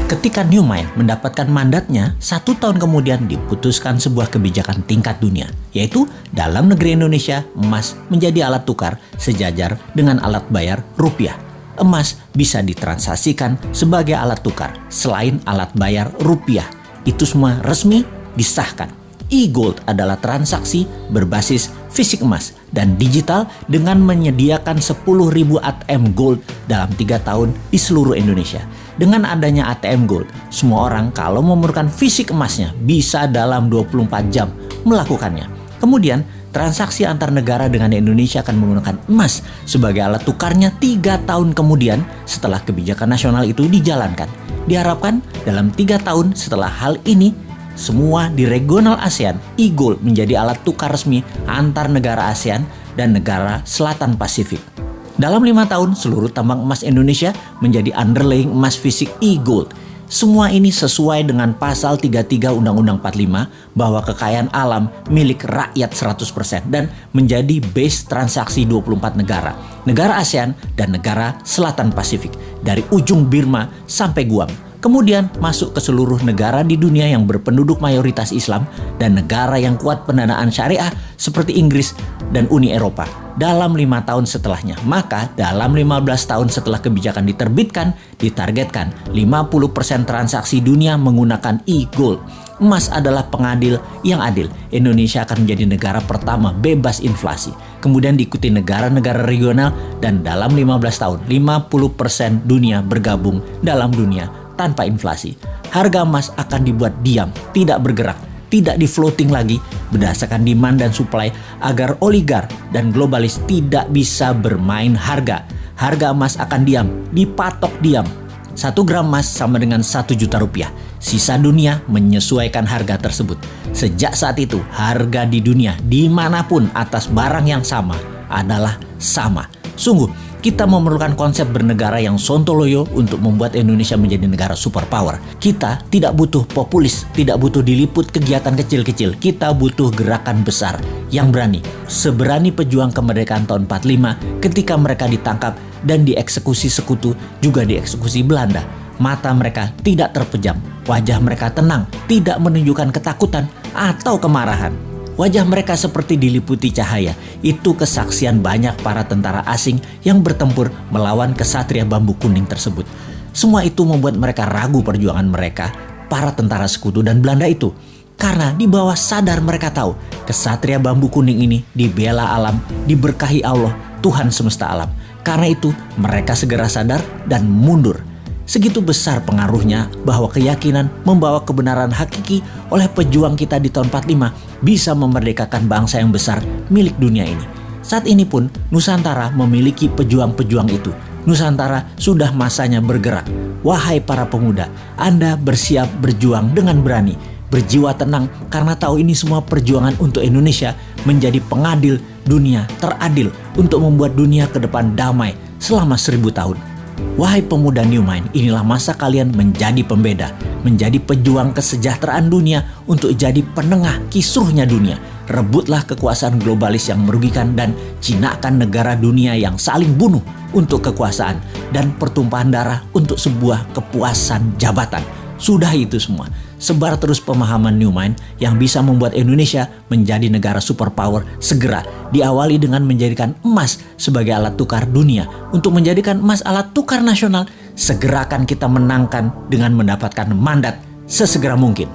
Ketika New Mind mendapatkan mandatnya, 1 tahun kemudian diputuskan sebuah kebijakan tingkat dunia, yaitu dalam negeri Indonesia, emas menjadi alat tukar sejajar dengan alat bayar rupiah. Emas bisa ditransaksikan sebagai alat tukar selain alat bayar rupiah. Itu semua resmi disahkan. E-Gold adalah transaksi berbasis fisik emas dan digital dengan menyediakan 10.000 ATM Gold dalam 3 tahun di seluruh Indonesia. Dengan adanya ATM Gold, semua orang kalau memerlukan fisik emasnya bisa dalam 24 jam melakukannya. Kemudian, transaksi antar negara dengan Indonesia akan menggunakan emas sebagai alat tukarnya 3 tahun kemudian setelah kebijakan nasional itu dijalankan. Diharapkan dalam 3 tahun setelah hal ini, semua di regional ASEAN, e-Gold menjadi alat tukar resmi antar negara ASEAN dan negara Selatan Pasifik. Dalam 5 tahun, seluruh tambang emas Indonesia menjadi underlying emas fisik e-Gold. Semua ini sesuai dengan pasal 33 Undang-Undang 45 bahwa kekayaan alam milik rakyat 100% dan menjadi base transaksi 24 negara, negara ASEAN dan negara Selatan Pasifik, dari ujung Burma sampai Guam. Kemudian masuk ke seluruh negara di dunia yang berpenduduk mayoritas Islam dan negara yang kuat pendanaan syariah seperti Inggris dan Uni Eropa dalam 5 tahun setelahnya. Maka dalam 15 tahun setelah kebijakan diterbitkan, ditargetkan 50% transaksi dunia menggunakan e-Gold. Emas adalah pengadil yang adil. Indonesia akan menjadi negara pertama bebas inflasi. Kemudian diikuti negara-negara regional dan dalam 15 tahun 50% dunia bergabung dalam dunia tanpa inflasi. Harga emas akan dibuat diam, tidak bergerak, tidak di-floating lagi berdasarkan demand dan supply agar oligar dan globalis tidak bisa bermain harga. Harga emas akan diam, dipatok diam. 1 gram emas sama dengan 1 juta rupiah. Sisa dunia menyesuaikan harga tersebut. Sejak saat itu, harga di dunia dimanapun atas barang yang sama adalah sama. Sungguh, kita memerlukan konsep bernegara yang sontoloyo untuk membuat Indonesia menjadi negara superpower. Kita tidak butuh populis, tidak butuh diliput kegiatan kecil-kecil. Kita butuh gerakan besar yang berani. Seberani pejuang kemerdekaan tahun 45 ketika mereka ditangkap dan dieksekusi sekutu, juga dieksekusi Belanda. Mata mereka tidak terpejam, wajah mereka tenang, tidak menunjukkan ketakutan atau kemarahan. Wajah mereka seperti diliputi cahaya. Itu kesaksian banyak para tentara asing yang bertempur melawan kesatria bambu kuning tersebut. Semua itu membuat mereka ragu perjuangan mereka, para tentara sekutu dan Belanda itu. Karena di bawah sadar mereka tahu, kesatria bambu kuning ini dibela alam, diberkahi Allah, Tuhan semesta alam. Karena itu, mereka segera sadar dan mundur. Segitu besar pengaruhnya bahwa keyakinan membawa kebenaran hakiki oleh pejuang kita di tahun 45 bisa memerdekakan bangsa yang besar milik dunia ini. Saat ini pun Nusantara memiliki pejuang-pejuang itu. Nusantara sudah masanya bergerak. Wahai para pemuda, Anda bersiap berjuang dengan berani, berjiwa tenang karena tahu ini semua perjuangan untuk Indonesia menjadi pengadil dunia teradil untuk membuat dunia ke depan damai selama 1000 tahun. Wahai pemuda New Mind, inilah masa kalian menjadi pembeda, menjadi pejuang kesejahteraan dunia untuk jadi penengah kisruhnya dunia. Rebutlah kekuasaan globalis yang merugikan dan jinakan negara dunia yang saling bunuh untuk kekuasaan dan pertumpahan darah untuk sebuah kepuasan jabatan. Sudah itu semua. Sebar terus pemahaman New Mind yang bisa membuat Indonesia menjadi negara superpower segera. Diawali dengan menjadikan emas sebagai alat tukar dunia. Untuk menjadikan emas alat tukar nasional, segera akan kita menangkan dengan mendapatkan mandat sesegera mungkin.